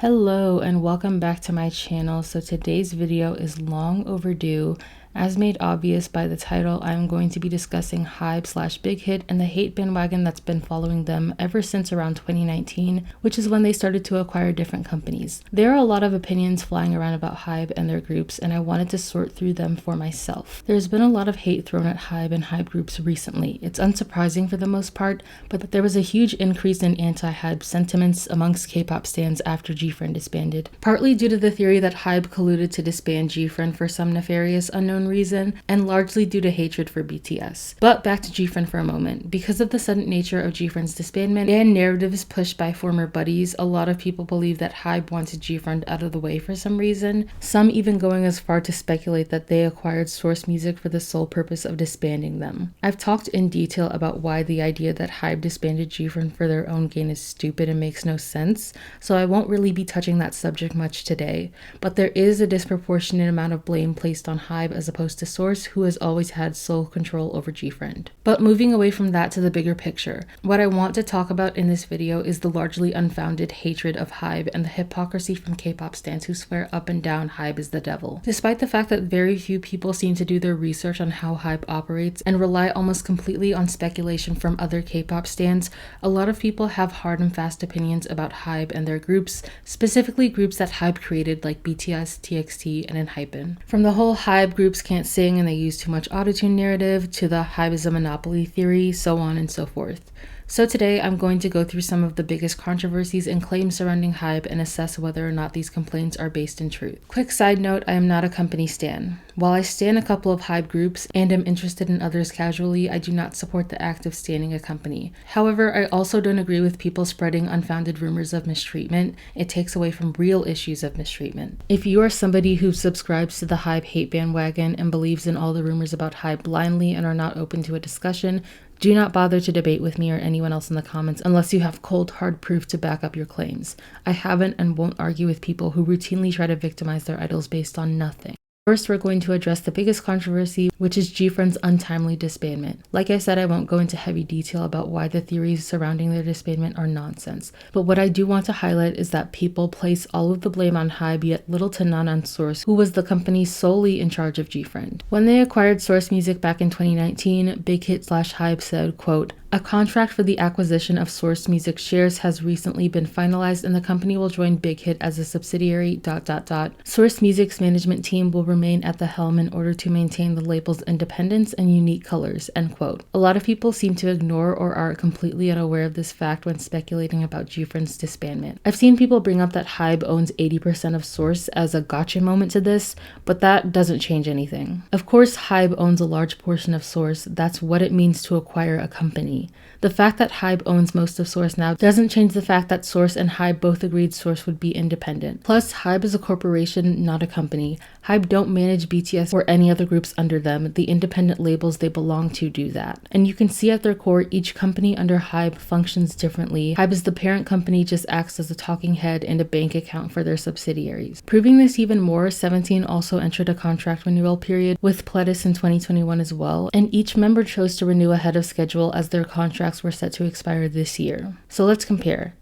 Hello and welcome back to my channel. So today's video is long overdue. As made obvious by the title, I'm going to be discussing HYBE / Big Hit and the hate bandwagon that's been following them ever since around 2019, which is when they started to acquire different companies. There are a lot of opinions flying around about HYBE and their groups, and I wanted to sort through them for myself. There's been a lot of hate thrown at HYBE and HYBE groups recently. It's unsurprising for the most part, but there was a huge increase in anti-HYBE sentiments amongst K-pop stans after GFRIEND disbanded, partly due to the theory that HYBE colluded to disband GFRIEND for some nefarious unknown reason, and largely due to hatred for BTS. But back to GFRIEND for a moment. Because of the sudden nature of GFRIEND's disbandment and narratives pushed by former buddies, a lot of people believe that HYBE wanted GFRIEND out of the way for some reason, some even going as far to speculate that they acquired Source Music for the sole purpose of disbanding them. I've talked in detail about why the idea that HYBE disbanded GFRIEND for their own gain is stupid and makes no sense, so I won't really be touching that subject much today, but there is a disproportionate amount of blame placed on HYBE as opposed to Source, who has always had sole control over GFRIEND. But moving away from that to the bigger picture, what I want to talk about in this video is the largely unfounded hatred of HYBE and the hypocrisy from K-pop stans who swear up and down HYBE is the devil. Despite the fact that very few people seem to do their research on how HYBE operates and rely almost completely on speculation from other K-pop stans, a lot of people have hard and fast opinions about HYBE and their groups, specifically groups that HYBE created like BTS, TXT, and ENHYPEN. From the whole HYBE groups can't sing and they use too much autotune narrative, to the HYBE is a monopoly theory, so on and so forth. So today I'm going to go through some of the biggest controversies and claims surrounding HYBE and assess whether or not these complaints are based in truth. Quick side note, I am not a company stan. While I stan a couple of HYBE groups and am interested in others casually, I do not support the act of standing a company. However, I also don't agree with people spreading unfounded rumors of mistreatment. It takes away from real issues of mistreatment. If you are somebody who subscribes to the HYBE hate bandwagon and believes in all the rumors about HYBE blindly and are not open to a discussion, do not bother to debate with me or anyone else in the comments unless you have cold, hard proof to back up your claims. I haven't and won't argue with people who routinely try to victimize their idols based on nothing. First, we're going to address the biggest controversy, which is GFRIEND's untimely disbandment. Like I said, I won't go into heavy detail about why the theories surrounding their disbandment are nonsense, but what I do want to highlight is that people place all of the blame on HYBE, yet little to none on Source, who was the company solely in charge of GFRIEND. When they acquired Source Music back in 2019, Big Hit / HYBE said, quote, "A contract for the acquisition of Source Music shares has recently been finalized and the company will join Big Hit as a subsidiary ... Source Music's management team will remain at the helm in order to maintain the label's independence and unique colors," end quote. A lot of people seem to ignore or are completely unaware of this fact when speculating about GFRIEND's disbandment. I've seen people bring up that HYBE owns 80% of Source as a gotcha moment to this, but that doesn't change anything. Of course, HYBE owns a large portion of Source. That's what it means to acquire a company. The fact that HYBE owns most of Source now doesn't change the fact that Source and HYBE both agreed Source would be independent. Plus, HYBE is a corporation, not a company. HYBE don't manage BTS or any other groups under them. The independent labels they belong to do that. And you can see at their core, each company under HYBE functions differently. HYBE is the parent company, just acts as a talking head and a bank account for their subsidiaries. Proving this even more, 17 also entered a contract renewal period with Pledis in 2021 as well, and each member chose to renew ahead of schedule as their contracts were set to expire this year. So let's compare.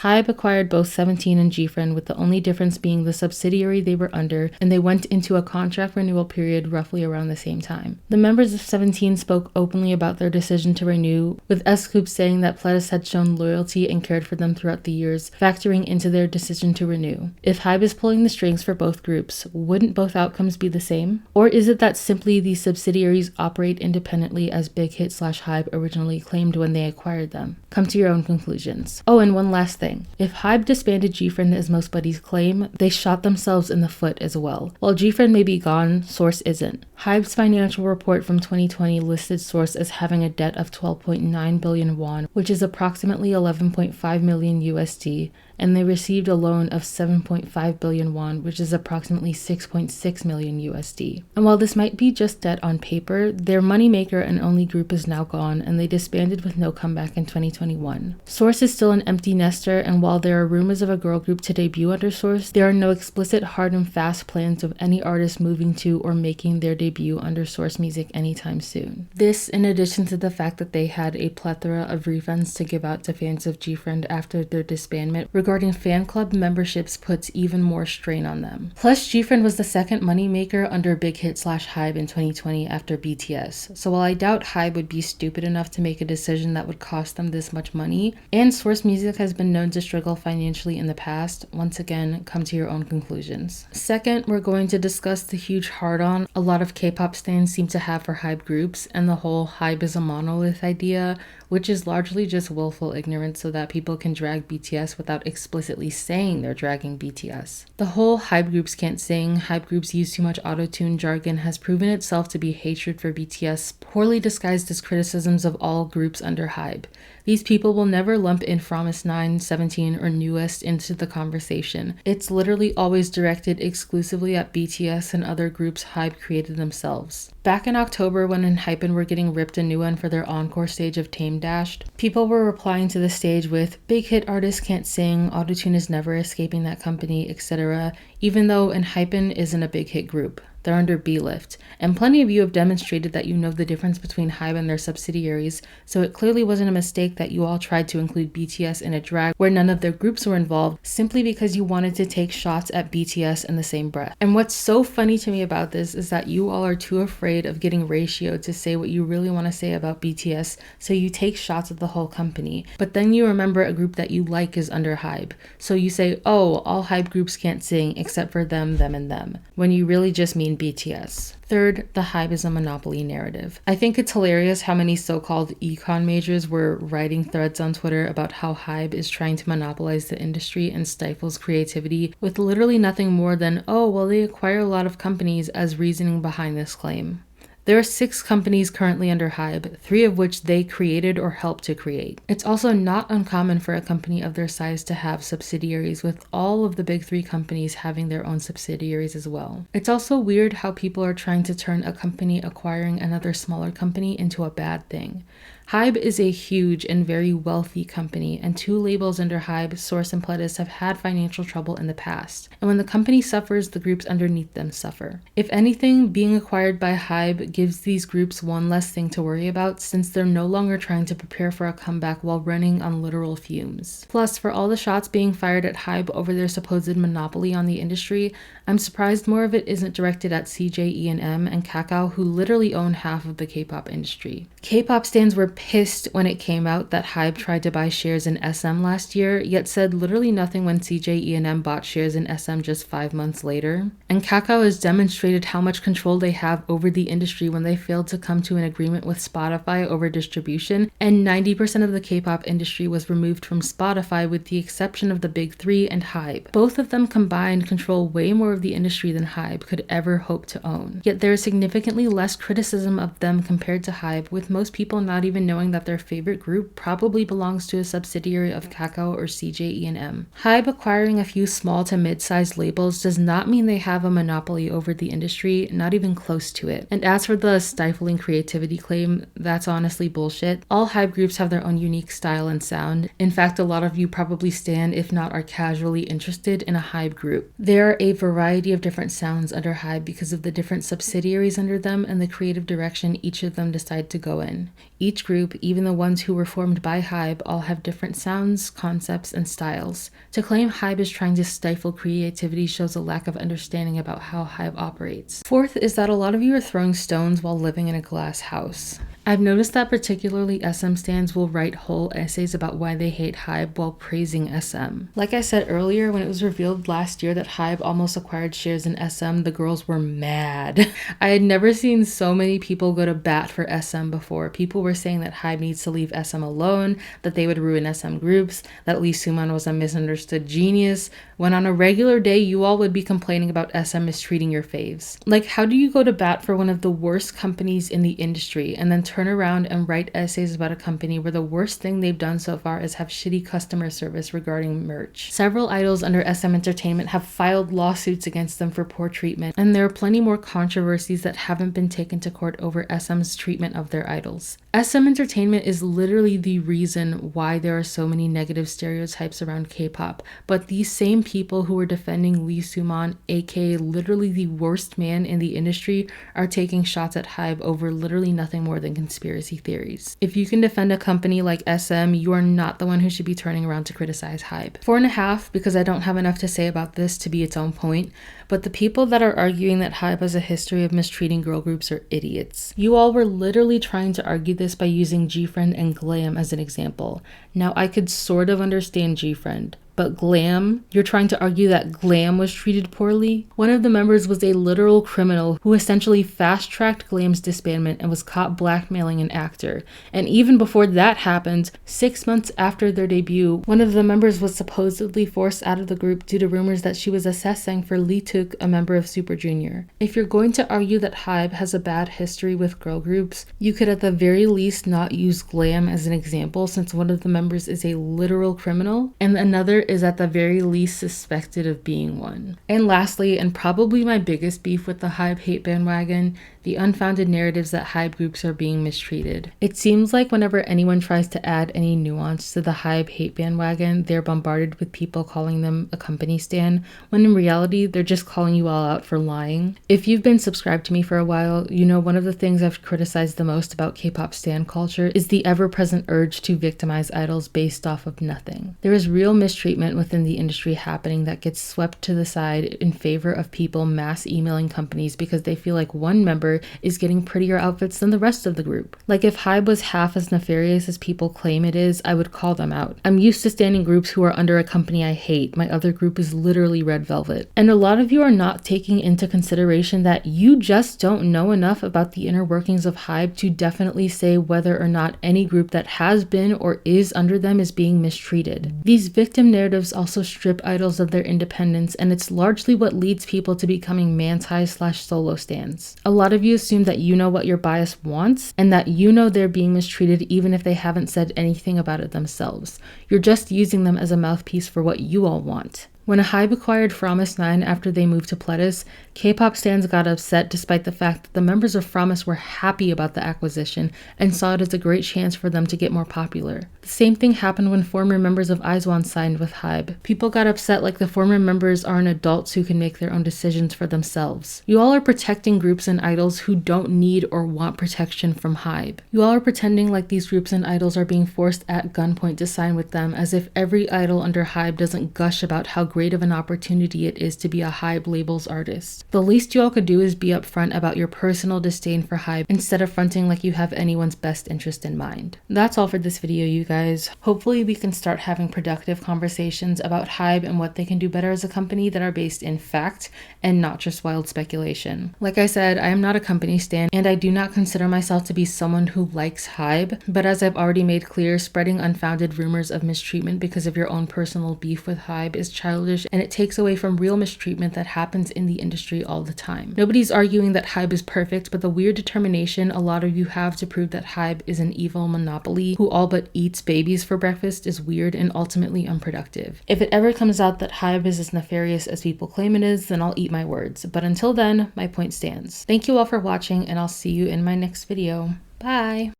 HYBE acquired both 17 and GFRIEND, with the only difference being the subsidiary they were under, and they went into a contract renewal period roughly around the same time. The members of 17 spoke openly about their decision to renew, with S-Coupe saying that Pledis had shown loyalty and cared for them throughout the years, factoring into their decision to renew. If HYBE is pulling the strings for both groups, wouldn't both outcomes be the same? Or is it that simply these subsidiaries operate independently as Big Hit / HYBE originally claimed when they acquired them? Come to your own conclusions. Oh, and one last thing. If HYBE disbanded GFRIEND as most buddies claim, they shot themselves in the foot as well. While GFRIEND may be gone, Source isn't. HYBE's financial report from 2020 listed Source as having a debt of 12.9 billion won, which is approximately 11.5 million USD, and they received a loan of 7.5 billion won, which is approximately 6.6 million USD. And while this might be just debt on paper, their moneymaker and only group is now gone, and they disbanded with no comeback in 2021. Source is still an empty nester, and while there are rumors of a girl group to debut under Source, there are no explicit hard and fast plans of any artist moving to or making their debut under Source Music anytime soon. This, in addition to the fact that they had a plethora of refunds to give out to fans of GFRIEND after their disbandment, regarding fan club memberships puts even more strain on them. Plus, GFRIEND was the second moneymaker under Big Hit / HYBE in 2020 after BTS. So while I doubt HYBE would be stupid enough to make a decision that would cost them this much money, and Source Music has been known to struggle financially in the past, once again, come to your own conclusions. Second, we're going to discuss the huge hard-on a lot of K-pop stans seem to have for HYBE groups and the whole HYBE is a monolith idea, which is largely just willful ignorance so that people can drag BTS without explicitly saying they're dragging BTS. The whole HYBE groups can't sing, HYBE groups use too much auto-tune jargon has proven itself to be hatred for BTS, poorly disguised as criticisms of all groups under HYBE. These people will never lump in Fromis 9, 17, or Newest into the conversation. It's literally always directed exclusively at BTS and other groups HYBE created themselves. Back in October, when ENHYPEN were getting ripped a new one for their encore stage of Tame Dashed, people were replying to the stage with, "Big hit artists can't sing, autotune is never escaping that company, etc." Even though ENHYPEN isn't a big hit group. They're under B-Lift, and plenty of you have demonstrated that you know the difference between HYBE and their subsidiaries, so it clearly wasn't a mistake that you all tried to include BTS in a drag where none of their groups were involved, simply because you wanted to take shots at BTS in the same breath. And what's so funny to me about this is that you all are too afraid of getting ratioed to say what you really want to say about BTS, so you take shots at the whole company. But then you remember a group that you like is under HYBE, so you say, oh, all HYBE groups can't sing except for them, and them, when you really just mean BTS. Third, the HYBE is a monopoly narrative. I think it's hilarious how many so-called econ majors were writing threads on Twitter about how HYBE is trying to monopolize the industry and stifles creativity with literally nothing more than, oh, well, they acquire a lot of companies as reasoning behind this claim. There are 6 companies currently under HYBE, 3 of which they created or helped to create. It's also not uncommon for a company of their size to have subsidiaries, with all of the big 3 companies having their own subsidiaries as well. It's also weird how people are trying to turn a company acquiring another smaller company into a bad thing. HYBE is a huge and very wealthy company, and 2 labels under HYBE, Source and Pledis, have had financial trouble in the past. And when the company suffers, the groups underneath them suffer. If anything, being acquired by HYBE gives these groups one less thing to worry about, since they're no longer trying to prepare for a comeback while running on literal fumes. Plus, for all the shots being fired at HYBE over their supposed monopoly on the industry, I'm surprised more of it isn't directed at CJ, E&M, and Kakao, who literally own half of the K-pop industry. K-pop stans were pissed when it came out that HYBE tried to buy shares in SM last year, yet said literally nothing when CJ, E&M bought shares in SM just 5 months later. And Kakao has demonstrated how much control they have over the industry when they failed to come to an agreement with Spotify over distribution, and 90% of the K-pop industry was removed from Spotify with the exception of the big 3 and HYBE. Both of them combined control way more of the industry than HYBE could ever hope to own. Yet there is significantly less criticism of them compared to HYBE, with most people not even knowing that their favorite group probably belongs to a subsidiary of Kakao or CJ, E&M. HYBE acquiring a few small to mid-sized labels does not mean they have a monopoly over the industry, not even close to it. And as for the stifling creativity claim, that's honestly bullshit. All HYBE groups have their own unique style and sound. In fact, a lot of you probably stan, if not are casually interested in a HYBE group. There are a variety of different sounds under HYBE because of the different subsidiaries under them and the creative direction each of them decide to go in. Each group, even the ones who were formed by HYBE, all have different sounds, concepts, and styles. To claim HYBE is trying to stifle creativity shows a lack of understanding about how HYBE operates. Fourth is that a lot of you are throwing stones while living in a glass house. I've noticed that particularly SM stans will write whole essays about why they hate HYBE while praising SM. Like I said earlier, when it was revealed last year that HYBE almost acquired shares in SM, the girls were mad. I had never seen so many people go to bat for SM before. People were saying that HYBE needs to leave SM alone, that they would ruin SM groups, that Lee Soo-man was a misunderstood genius, when on a regular day you all would be complaining about SM mistreating your faves. Like, how do you go to bat for one of the worst companies in the industry and then turn around and write essays about a company where the worst thing they've done so far is have shitty customer service regarding merch? Several idols under SM Entertainment have filed lawsuits against them for poor treatment, and there are plenty more controversies that haven't been taken to court over SM's treatment of their idols. SM Entertainment is literally the reason why there are so many negative stereotypes around K-pop, but these same people who are defending Lee Soo-man, aka literally the worst man in the industry, are taking shots at HYBE over literally nothing more than conspiracy theories. If you can defend a company like SM, you are not the one who should be turning around to criticize HYBE. 4.5, because I don't have enough to say about this to be its own point, but the people that are arguing that HYBE has a history of mistreating girl groups are idiots. You all were literally trying to argue this by using GFRIEND and GLAM as an example. Now, I could sort of understand GFRIEND, but GLAM? You're trying to argue that GLAM was treated poorly? One of the members was a literal criminal who essentially fast-tracked GLAM's disbandment and was caught blackmailing an actor. And even before that happened, 6 months after their debut, one of the members was supposedly forced out of the group due to rumors that she was assessing for Lee Tuk, a member of Super Junior. If you're going to argue that HYBE has a bad history with girl groups, you could at the very least not use GLAM as an example, since one of the members is a literal criminal and another is at the very least suspected of being one. And lastly, and probably my biggest beef with the HYBE hate bandwagon, the unfounded narratives that HYBE groups are being mistreated. It seems like whenever anyone tries to add any nuance to the HYBE hate bandwagon, they're bombarded with people calling them a company stan, when in reality, they're just calling you all out for lying. If you've been subscribed to me for a while, you know one of the things I've criticized the most about K-pop stan culture is the ever-present urge to victimize idols based off of nothing. There is real mistreatment within the industry happening that gets swept to the side in favor of people mass emailing companies because they feel like one member is getting prettier outfits than the rest of the group. Like if HYBE was half as nefarious as people claim it is, I would call them out. I'm used to standing groups who are under a company I hate. My other group is literally Red Velvet. And a lot of you are not taking into consideration that you just don't know enough about the inner workings of HYBE to definitely say whether or not any group that has been or is under them is being mistreated. These victim narratives also strip idols of their independence, and it's largely what leads people to becoming manti/solo stans. A lot of you assume that you know what your bias wants and that you know they're being mistreated even if they haven't said anything about it themselves. You're just using them as a mouthpiece for what you all want. When HYBE acquired Fromis9 after they moved to Pledis, K-pop stans got upset despite the fact that the members of Fromis were happy about the acquisition and saw it as a great chance for them to get more popular. The same thing happened when former members of IZ*ONE signed with HYBE. People got upset like the former members aren't adults who can make their own decisions for themselves. You all are protecting groups and idols who don't need or want protection from HYBE. You all are pretending like these groups and idols are being forced at gunpoint to sign with them, as if every idol under HYBE doesn't gush about how great of an opportunity it is to be a HYBE labels artist. The least you all could do is be upfront about your personal disdain for HYBE instead of fronting like you have anyone's best interest in mind. That's all for this video, you guys. Hopefully we can start having productive conversations about HYBE and what they can do better as a company that are based in fact and not just wild speculation. Like I said, I am not a company stan and I do not consider myself to be someone who likes HYBE, but as I've already made clear, spreading unfounded rumors of mistreatment because of your own personal beef with HYBE is childish, and it takes away from real mistreatment that happens in the industry all the time. Nobody's arguing that HYBE is perfect, but the weird determination a lot of you have to prove that HYBE is an evil monopoly who all but eats babies for breakfast is weird and ultimately unproductive. If it ever comes out that HYBE is as nefarious as people claim it is, then I'll eat my words. But until then, my point stands. Thank you all for watching, and I'll see you in my next video. Bye!